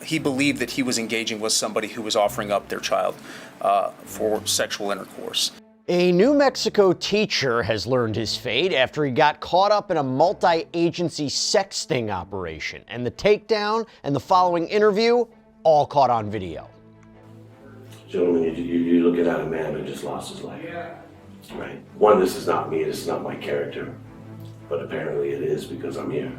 he believed that he was engaging with somebody who was offering up their child for sexual intercourse. A New Mexico teacher has learned his fate after he got caught up in a multi-agency sex sting operation. And the takedown and the following interview, all caught on video. Gentlemen, you're looking at a man who just lost his life. Yeah. Right? One, this is not me, this is not my character. But apparently it is because I'm here.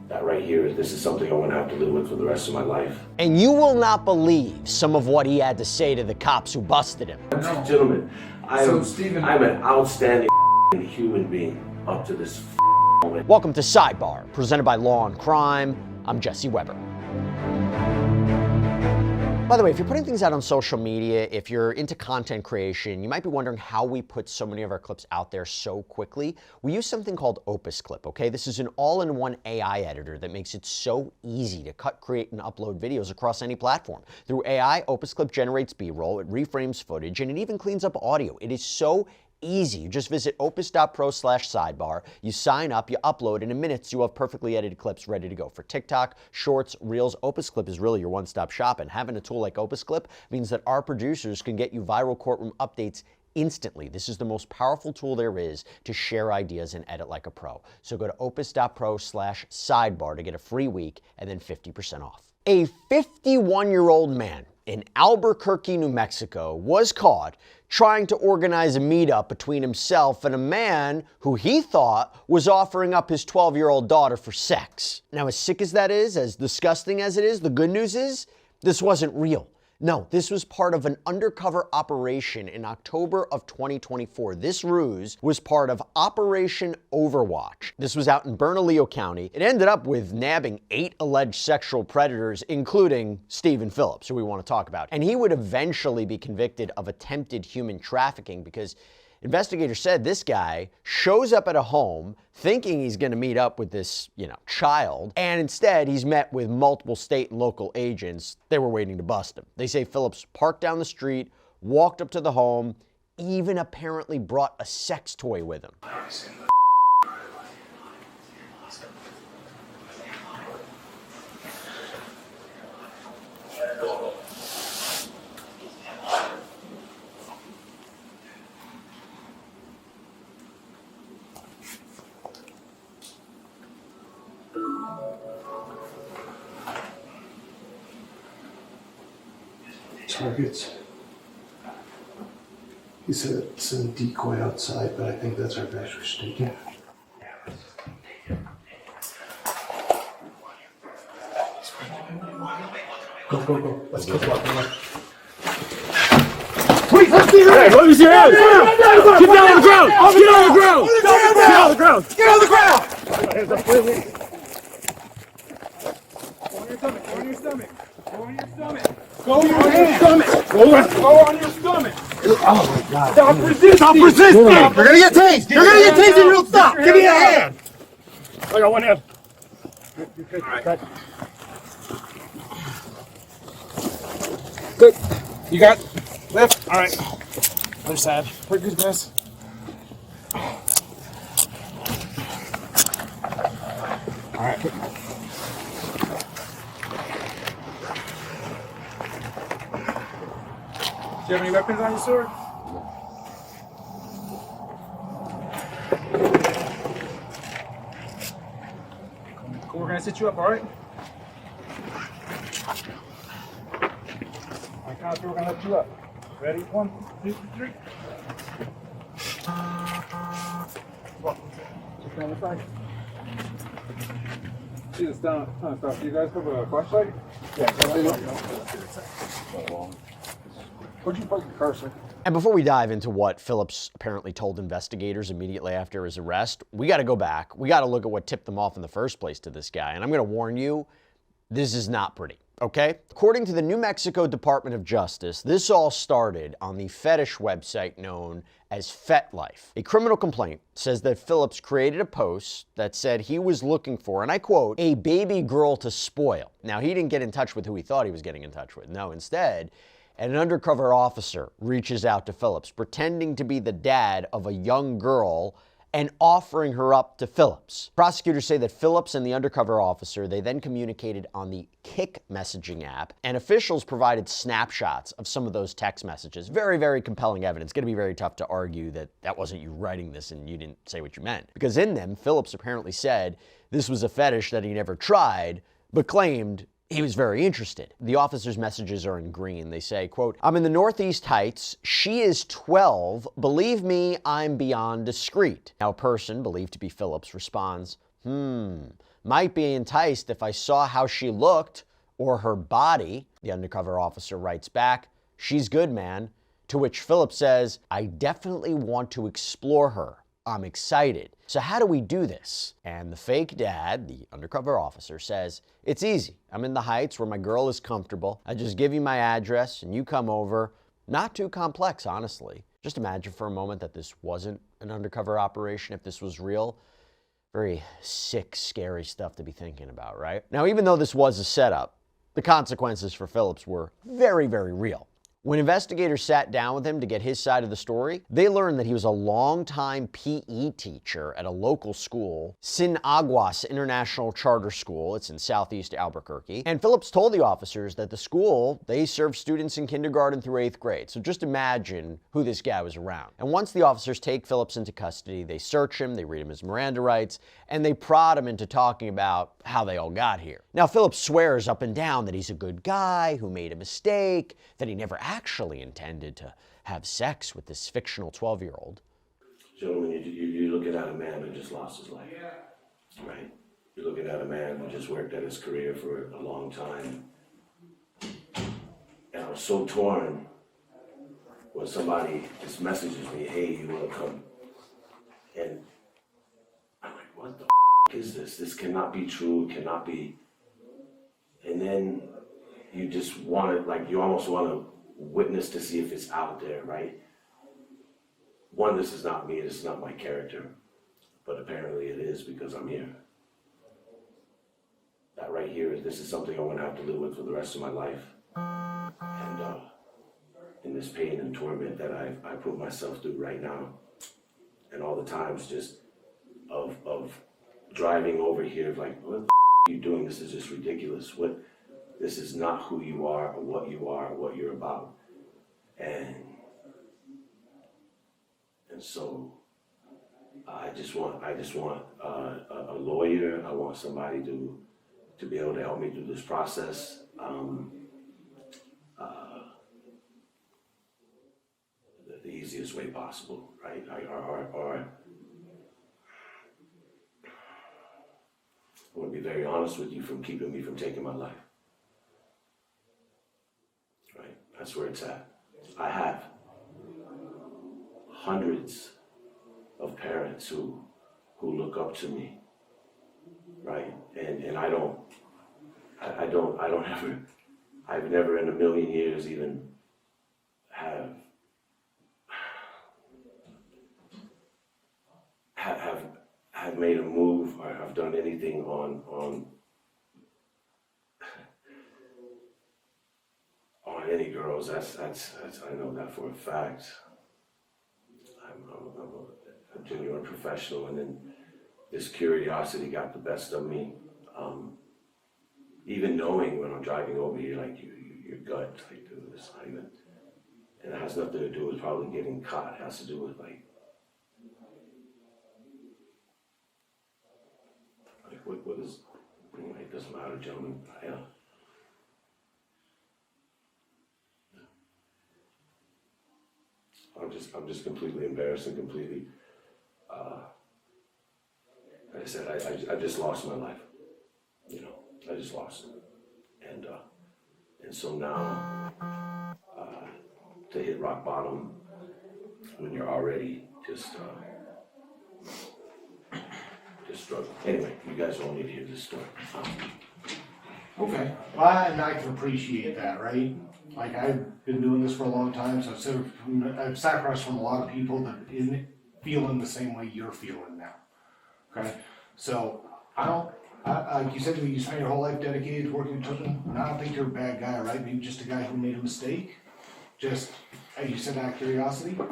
That right here, this is something I'm gonna have to live with for the rest of my life. And you will not believe some of what he had to say to the cops who busted him. No. Gentlemen, I'm an outstanding human being up to this moment. Welcome to Sidebar, presented by Law&Crime. I'm Jesse Weber. By the way, if you're putting things out on social media, if you're into content creation, you might be wondering how we put so many of our clips out there so quickly. We use something called Opus Clip, okay? This is an all-in-one AI editor that makes it so easy to cut, create, and upload videos across any platform. Through AI, Opus Clip generates B-roll, it reframes footage, and it even cleans up audio. It is so easy. You just visit opus.pro/sidebar, you sign up, you upload, and in minutes you have perfectly edited clips ready to go for TikTok, Shorts, Reels. Opus Clip is really your one-stop shop, and having a tool like Opus Clip means that our producers can get you viral courtroom updates instantly. This is the most powerful tool there is to share ideas and edit like a pro. So go to opus.pro/sidebar to get a free week and then 50% off. A 51-year-old man in Albuquerque, New Mexico, was caught trying to organize a meetup between himself and a man who he thought was offering up his 12-year-old daughter for sex. Now, as sick as that is, as disgusting as it is, the good news is this wasn't real. No, this was part of an undercover operation in October of 2024. This ruse was part of Operation Overwatch. This was out in Bernalillo County. It ended up with nabbing 8 alleged sexual predators, including Stephen Phillips, who we want to talk about. And he would eventually be convicted of attempted human trafficking because investigators said this guy shows up at a home thinking he's going to meet up with this, child, and instead he's met with multiple state and local agents. They were waiting to bust him. They say Phillips parked down the street, walked up to the home, even apparently brought a sex toy with him. Targets. He said it's a decoy outside, but I think that's our best mistake. Yeah. Go. Let's go. Wait, let's see that! Hey, let me see your hands! Get down on the ground! Get on the ground! Get on the ground! Get on the ground! Go on your stomach. Go on your stomach. Go on your stomach. Go on your stomach. Go on your stomach. Oh my God. Stop resisting. Stop resisting. You're going to get tased. You're going to get tased if you don't stop. Give me a hand. I got one hand. All right. Good. You got lift. All right. Other side. Pretty good, guys. All right. Do you have any weapons on your sword? Cool, we're gonna sit you up, all right? I count three, we're gonna lift you up. Ready? 1, 2, 3. Just down the side. See this down stuff. Do you guys have a flashlight? Yeah, where'd you park your car, sir? And before we dive into what Phillips apparently told investigators immediately after his arrest, we got to go back. We got to look at what tipped them off in the first place to this guy. And I'm going to warn you, this is not pretty, okay? According to the New Mexico Department of Justice, this all started on the fetish website known as FetLife. A criminal complaint says that Phillips created a post that said he was looking for, and I quote, a baby girl to spoil. Now, he didn't get in touch with who he thought he was getting in touch with. No, instead, an undercover officer reaches out to Phillips, pretending to be the dad of a young girl and offering her up to Phillips. Prosecutors say that Phillips and the undercover officer, they then communicated on the Kik messaging app, and officials provided snapshots of some of those text messages. Very, very compelling evidence. It's going to be very tough to argue that that wasn't you writing this and you didn't say what you meant. Because in them, Phillips apparently said this was a fetish that he never tried, but claimed he was very interested. The officer's messages are in green. They say, quote, "I'm in the Northeast Heights. She is 12. Believe me, I'm beyond discreet." Now, a person believed to be Phillips responds, might be enticed if I saw how she looked or her body. The undercover officer writes back, "She's good, man." To which Phillips says, "I definitely want to explore her. I'm excited. So how do we do this?" And the fake dad, the undercover officer, says, "It's easy. I'm in the Heights where my girl is comfortable. I just give you my address and you come over." Not too complex, honestly. Just imagine for a moment that this wasn't an undercover operation, if this was real. Very sick, scary stuff to be thinking about, right? Now, even though this was a setup, the consequences for Phillips were very, very real. When investigators sat down with him to get his side of the story, they learned that he was a longtime PE teacher at a local school, Sin Aguas International Charter School. It's in southeast Albuquerque. And Phillips told the officers that the school, they serve students in kindergarten through 8th grade. So just imagine who this guy was around. And once the officers take Phillips into custody, they search him, they read him his Miranda rights, and they prod him into talking about how they all got here. Now, Phillips swears up and down that he's a good guy who made a mistake, that he never actually intended to have sex with this fictional 12-year-old. Gentlemen, you're looking at a man who just lost his life, right? You're looking at a man who just worked at his career for a long time. And I was so torn when somebody just messages me, "Hey, you wanna come?" And I'm like, what the is this? This cannot be true, it cannot be. And then you just want to, like, you almost want to witness to see if it's out there, right? One, this is not me, this is not my character, but apparently it is because I'm here. That right here, this is something I'm going to have to live with for the rest of my life. And in this pain and torment that I put myself through right now, and all the times just of driving over here, like, what the are you doing? This is just ridiculous. This is not who you are, or what you're about. And so I just want a lawyer. I want somebody to be able to help me through this process. The easiest way possible, right? Or I want to be very honest with you, from keeping me from taking my life. Right? That's where it's at. I have hundreds of parents who look up to me, right? And I've never in a million years even have made a move or have done anything on any girls. That's I know that for a fact. I'm a genuine professional, and then this curiosity got the best of me. Even knowing when I'm driving over here, like your gut, like, dude, this not even, and it has nothing to do with probably getting caught. It has to do with like what is, anyway, it doesn't matter, gentlemen. I'm just completely embarrassed and completely, like I said, I just lost my life, you know, I just lost it. And so now, to hit rock bottom when you're already just struggling. Anyway, you guys all need to hear this story. Okay, well, and I can appreciate that, right? Like, I've been doing this for a long time, so I've sat across from a lot of people that isn't feeling the same way you're feeling now. Okay, so like you said, you spent your whole life dedicated to working with children, and I don't think you're a bad guy, right? Maybe just a guy who made a mistake, just, as you said, out of curiosity. But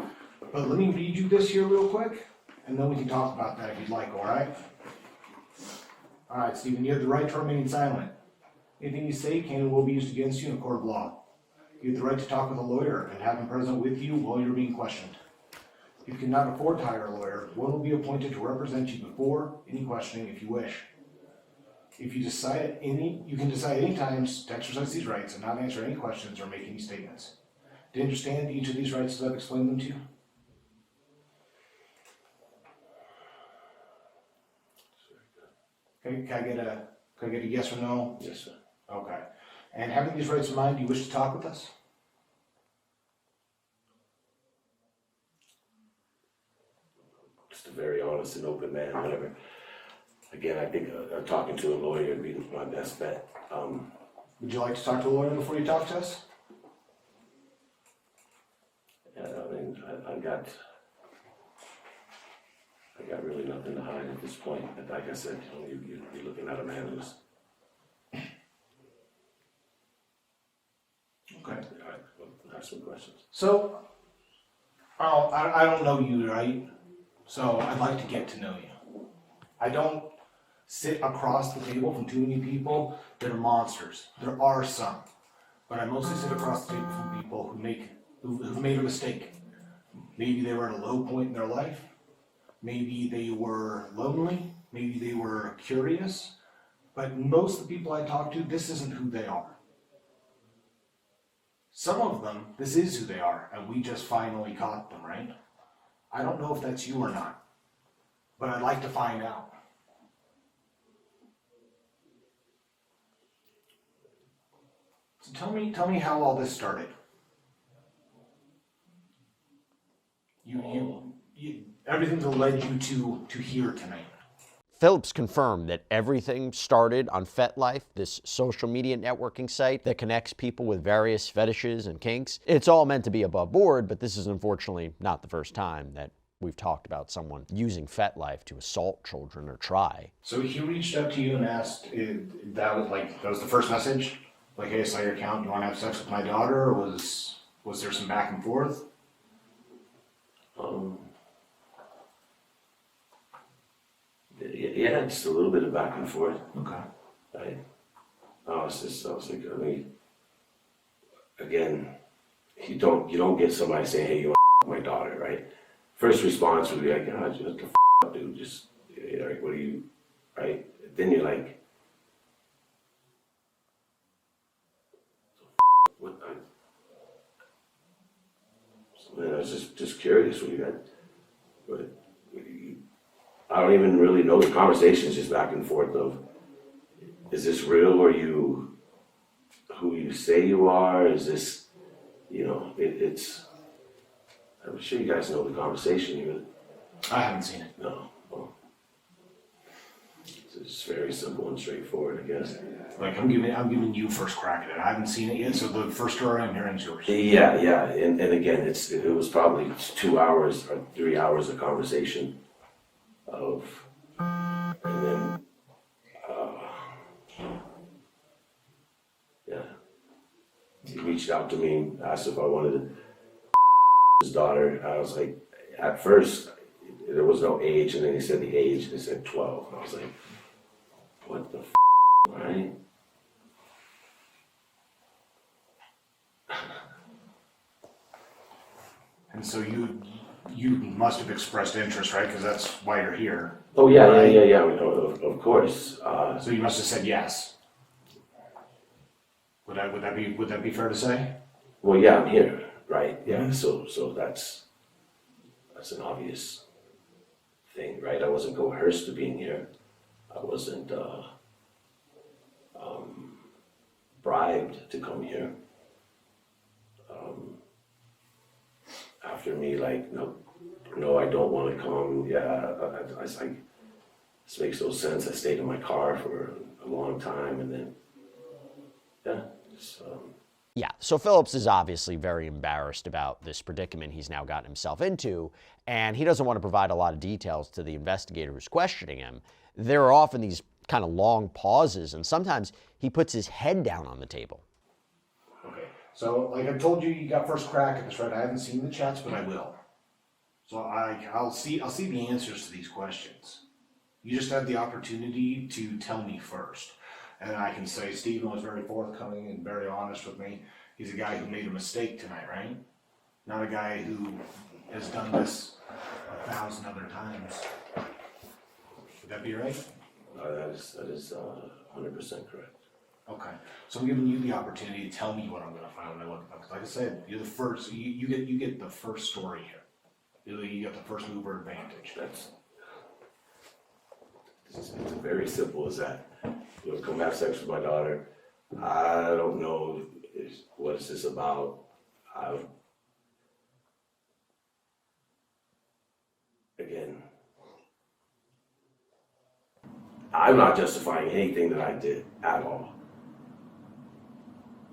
let me read you this here real quick, and then we can talk about that if you'd like, all right? All right, Stephen, you have the right to remain silent. Anything you say can and will be used against you in a court of law. You have the right to talk with a lawyer and have him present with you while you're being questioned. If you cannot afford to hire a lawyer, one will be appointed to represent you before any questioning if you wish. If you decide you can decide any times to exercise these rights and not answer any questions or make any statements. Do you understand each of these rights as I've explained them to you? Okay, can I get a yes or no? Yes, sir. Okay. And having these rights in mind, do you wish to talk with us? Just a very honest and open man, whatever. Again, I think talking to a lawyer would be my best bet. Would you like to talk to a lawyer before you talk to us? Yeah, I mean, I got really nothing to hide at this point. But like I said, you're looking at a man who's. Okay. All right, well, I have some questions. So, I don't know you, right? So I'd like to get to know you. I don't sit across the table from too many people that are monsters. There are some, but I mostly sit across the table from people who've made a mistake. Maybe they were at a low point in their life. Maybe they were lonely. Maybe they were curious. But most of the people I talk to, this isn't who they are. Some of them, this is who they are, and we just finally caught them, right? I don't know if that's you or not, but I'd like to find out. So tell me how all this started. Everything that led you to here tonight. Phillips confirmed that everything started on FetLife, this social media networking site that connects people with various fetishes and kinks. It's all meant to be above board, but this is unfortunately not the first time that we've talked about someone using FetLife to assault children or try. So he reached out to you and asked, that was the first message? Like, hey, I saw your account, you want to have sex with my daughter? Or was there some back and forth? Yeah, just a little bit of back and forth. Okay. Right. I was like, I mean, again, you don't get somebody saying, hey, you want my daughter, right? First response would be like, oh, what the up, dude? Just, like, what are you, right? Then you're like, what? So then I was just curious what you got, but I don't even really know the conversation's just back and forth of, is this real or you, who you say you are? Is this, it's, I'm sure you guys know the conversation even. I haven't seen it. No, well, it's just very simple and straightforward, I guess. Like, I'm giving you first crack at it. I haven't seen it yet, so the first story I'm hearing is yours. Yeah, and again, it was probably 2 hours or 3 hours of conversation and then, he reached out to me, asked if I wanted his daughter. I was like, at first, there was no age, and then he said the age, he said 12. I was like, what the right? And so you must have expressed interest, right? Because that's why you're here. Oh yeah, right? Yeah. Of course. So you must have said yes. Would that be fair to say? Well, yeah, I'm here, right? Yeah. So that's an obvious thing, right? I wasn't coerced to being here. I wasn't bribed to come here. After me, like, no, I don't want to come. Yeah, I was like, this makes no sense. I stayed in my car for a long time, and then, yeah, just, Yeah, so Phillips is obviously very embarrassed about this predicament he's now gotten himself into, and he doesn't want to provide a lot of details to the investigator who's questioning him. There are often these kind of long pauses, and sometimes he puts his head down on the table. Okay, so like I told you, you got first crack at this, right? I haven't seen the chats, but I will. So I'll see the answers to these questions. You just have the opportunity to tell me first. And then I can say, Stephen was very forthcoming and very honest with me. He's a guy who made a mistake tonight, right? Not a guy who has done this 1,000 other times. Would that be right? That is 100% correct. Okay. So I'm giving you the opportunity to tell me what I'm going to find when I look at them. Because like I said, you're the first. You get the first story here. You get the first mover advantage. It's very simple as that. Come have sex with my daughter. I don't know what is this about. Again, I'm not justifying anything that I did at all.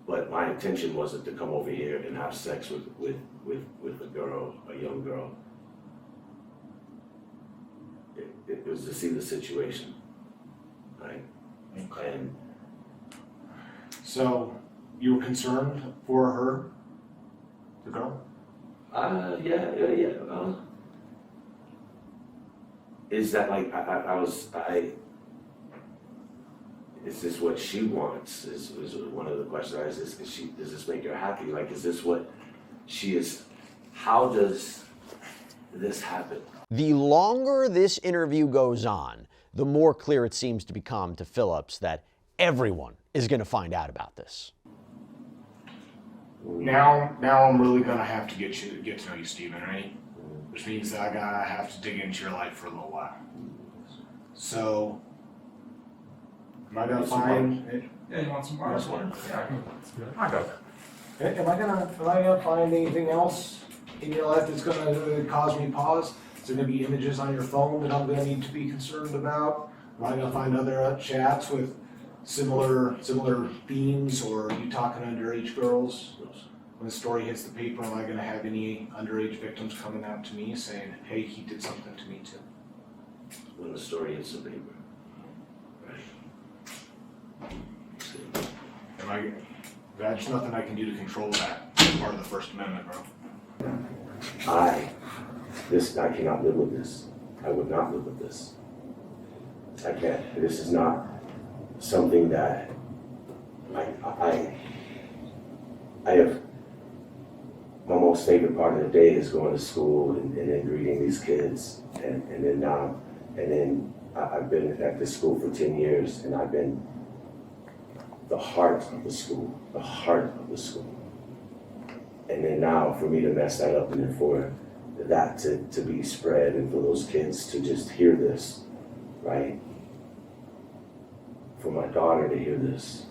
But my intention wasn't to come over here and have sex with a girl, a young girl. It was to see the situation, right? Okay. And So you were concerned for her, the girl? yeah. Is that like is this what she wants? Is one of the questions. Does this make her happy? Like, is this what she is? How does this happen? The longer this interview goes on, the more clear it seems to become to Phillips that everyone is going to find out about this. Now I'm really gonna have to get to know you, Stephen, right? Which means that I gotta have to dig into your life for a little while. So, am I gonna find? Yeah, you want some more? Yes, one. Yeah, that's good. I got that. Am I gonna find anything else in your life that's gonna cause me pause? Is there gonna be images on your phone that I'm gonna need to be concerned about? Am I gonna find other chats with similar themes, or are you talking underage girls? When the story hits the paper, am I gonna have any underage victims coming out to me saying, hey, he did something to me too? When the story hits the paper, right? There's nothing I can do to control that. It's part of the First Amendment, bro. I cannot live with this. I would not live with this. I can't. This is not something that I have. My most favorite part of the day is going to school and then greeting these kids, and then I've been at this school for 10 years, and I've been the heart of the school, and then now for me to mess that up, and then for that to be spread, and for those kids to just hear this, right? For my daughter to hear this,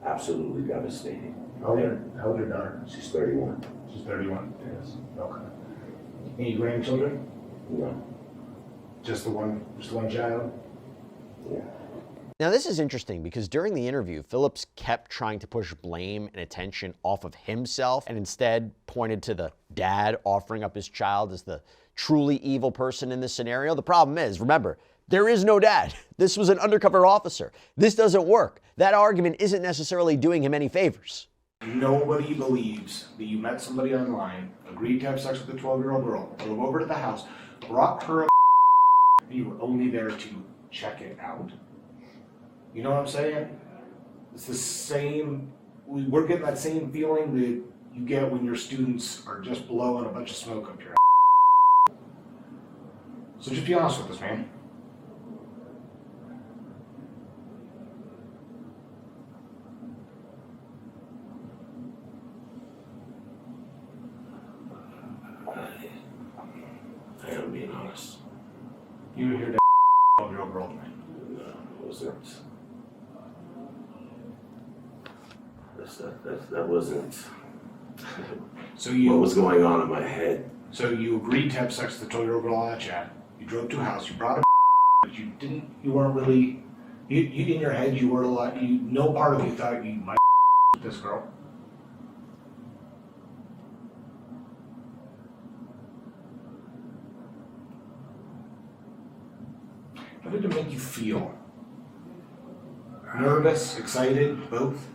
absolutely devastating. How old your daughter? She's 31. She's 31? Yes. Okay. Any grandchildren? No. Just the one child? Yeah. Now, this is interesting because during the interview, Phillips kept trying to push blame and attention off of himself and instead pointed to the dad offering up his child as the truly evil person in this scenario. The problem is, remember, there is no dad. This was an undercover officer. This doesn't work. That argument isn't necessarily doing him any favors. Nobody believes that you met somebody online, agreed to have sex with a 12-year-old girl, drove over to the house, brought her a and you were only there to check it out. You know what I'm saying? It's the same, we're getting that same feeling that you get when your students are just blowing a bunch of smoke up your ass. So just be honest with us, man. I am being honest. You were here to 12-year-old girl tonight. No, it wasn't. That wasn't So you, what was going on in my head. So you agreed to have sex with the 12-year-old girl on that chat. You drove to a house. You brought a but you weren't really. You in your head you were a lot. No part of you thought you might with this girl. How did it make you feel? Nervous, excited, both?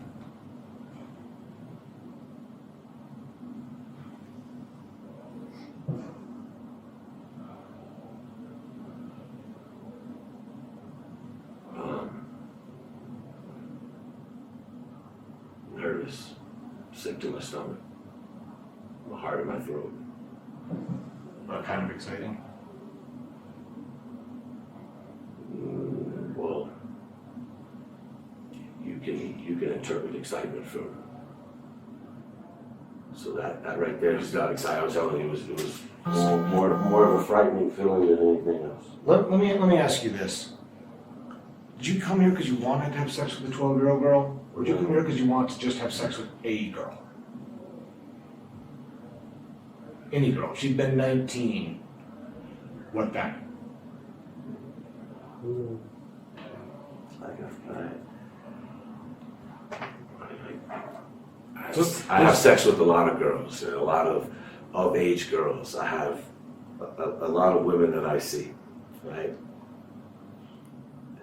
nervous, sick to my stomach, my heart in my throat. Kind of exciting. Well, you can interpret excitement from. So that right there just got excited. I was telling you, it was more of a frightening feeling than anything else. Let me ask you this. Did you come here because you wanted to have sex with a 12-year-old girl? Or did you come here because you want to just have sex with a girl? Any girl. She'd been 19. What then? I have sex with a lot of girls, a lot of age girls. I have a lot of women that I see, right?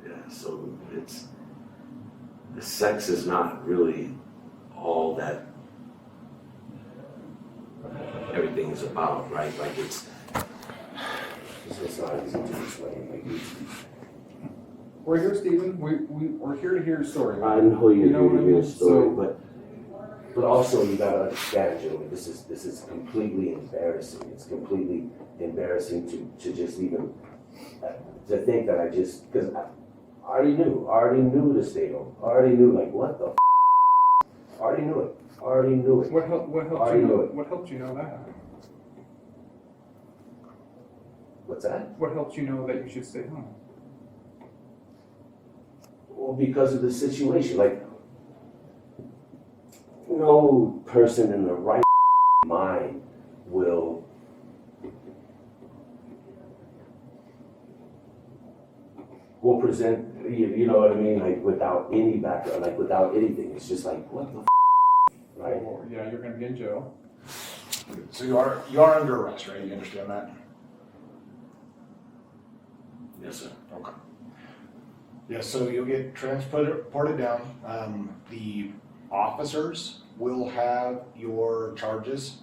Yeah, so the sex is not really all that everything is about, right? Like it's not easy to explain. We're here, Stephen. We're here to hear your story. I know you're You know here to what I hear a mean? story, but also you gotta understand, Julie, this is completely embarrassing. It's completely embarrassing to just even to think that because I already knew the state of, I already knew like what the I already knew it. What helped Already you know? knew it. What helped you know that? What's that? What helped you know that you should stay home? Well, because of the situation, like no person in the right mind will present, you know what I mean, like without any background, like without anything. It's just like, what the right? Oh, yeah, you're going to be in jail. So you are under arrest, right? You understand that? Yes, sir. Okay. Yeah, so you'll get transported down. The officers will have your charges,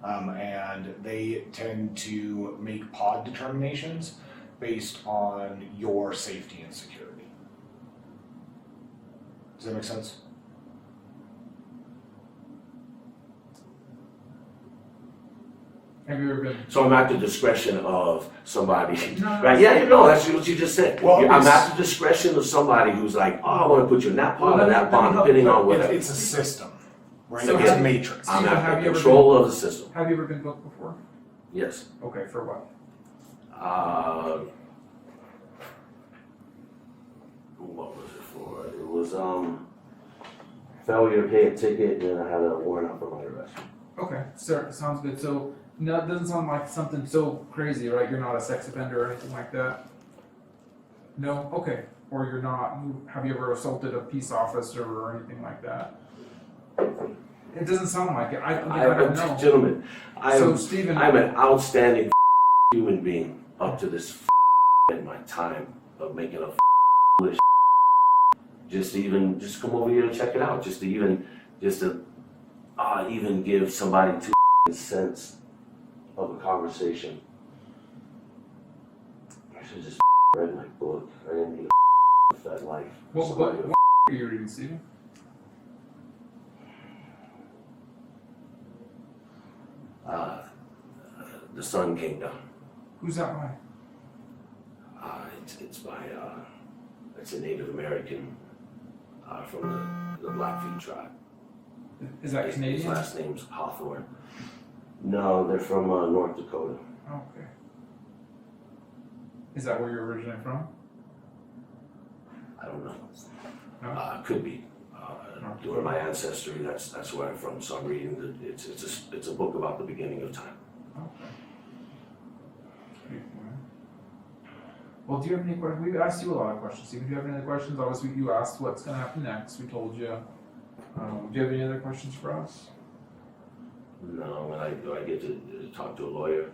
and they tend to make pod determinations based on your safety and security. Does that make sense? Have you ever been? So I'm at the discretion of somebody, No, right? Yeah, you know, that's what you just said. Well, I'm it's- at the discretion of somebody who's like, oh, I want to put you in that pod Well, or that pod, depending on whatever. It's a system, right? So It's a have- matrix. I'm Stephen, at have the you ever control of the system. Have you ever been booked before? Yes. Okay, for what? What was it for? It was failure to pay a ticket, and then I had a warrant out for my arrest. Okay, sir, sounds good. So, no, it doesn't sound like something so crazy, right? You're not a sex offender or anything like that? No? Okay. Or you're not, have you ever assaulted a peace officer or anything like that? It doesn't sound like it. I don't know. Gentlemen, So, Stephen, I'm an outstanding human being up to this in my time of making a foolish just come over here and check it out. Just to even give somebody 2 cents of a conversation. I should just read my book. I didn't need a fed life. what are you reading, Stephen? The sun came down. Who's that by? It's a Native American from the Blackfeet tribe. Is that His Canadian? last name's Hawthorne. No, they're from North Dakota. Oh, okay. Is that where you're originally from? I don't know. No? Could be. Doing my ancestry, that's where I'm from. So I'm reading it's a book about the beginning of time. Okay. Well, do you have any questions? We asked you a lot of questions. Stephen, do you have any other questions? Obviously, you asked what's going to happen next. We told you. Do you have any other questions for us? No, when I get to talk to a lawyer.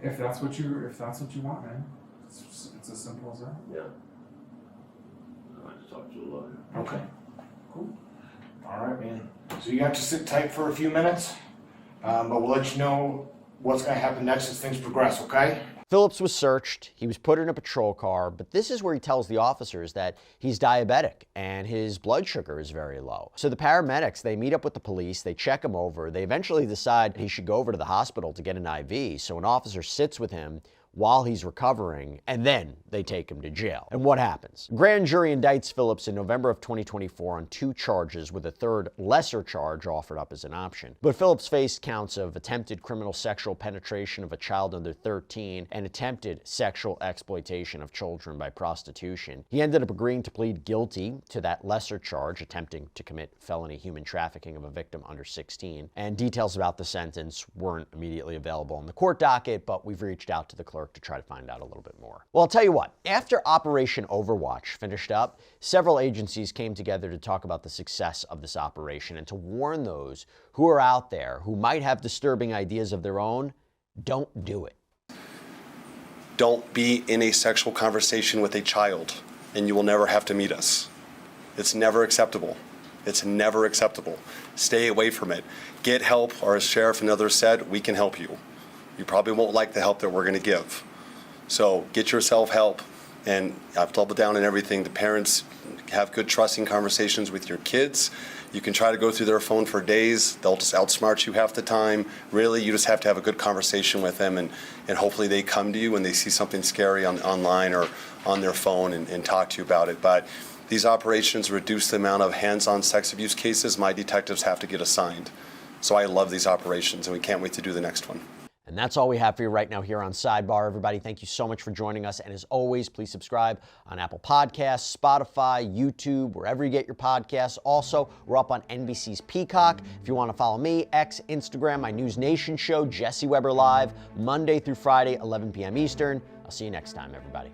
If that's what you want, man. It's as simple as that. Yeah. I like to talk to a lawyer. Okay. Cool. All right, man. So you have to sit tight for a few minutes, but we'll let you know what's going to happen next as things progress, okay? Phillips was searched, he was put in a patrol car, but this is where he tells the officers that he's diabetic and his blood sugar is very low. So the paramedics, they meet up with the police, they check him over, they eventually decide he should go over to the hospital to get an IV, so an officer sits with him while he's recovering, and then they take him to jail. And what happens? Grand jury indicts Phillips in November of 2024 on 2 charges, with a third lesser charge offered up as an option. But Phillips faced counts of attempted criminal sexual penetration of a child under 13 and attempted sexual exploitation of children by prostitution. He ended up agreeing to plead guilty to that lesser charge, attempting to commit felony human trafficking of a victim under 16. And details about the sentence weren't immediately available on the court docket, but we've reached out to the clerk to try to find out a little bit more. Well, I'll tell you what, after Operation Overwatch finished up, several agencies came together to talk about the success of this operation and to warn those who are out there who might have disturbing ideas of their own, don't do it. Don't be in a sexual conversation with a child, and you will never have to meet us. It's never acceptable. It's never acceptable. Stay away from it. Get help, or as Sheriff and others said, we can help you. You probably won't like the help that we're going to give. So get yourself help, and I've doubled down on everything. The parents have good trusting conversations with your kids. You can try to go through their phone for days. They'll just outsmart you half the time. Really, you just have to have a good conversation with them, and hopefully they come to you when they see something scary online or on their phone and talk to you about it. But these operations reduce the amount of hands-on sex abuse cases my detectives have to get assigned. So I love these operations, and we can't wait to do the next one. And that's all we have for you right now here on Sidebar. Everybody, thank you so much for joining us. And as always, please subscribe on Apple Podcasts, Spotify, YouTube, wherever you get your podcasts. Also, we're up on NBC's Peacock. If you want to follow me, X, Instagram, my News Nation show, Jesse Weber Live, Monday through Friday, 11 p.m. Eastern. I'll see you next time, everybody.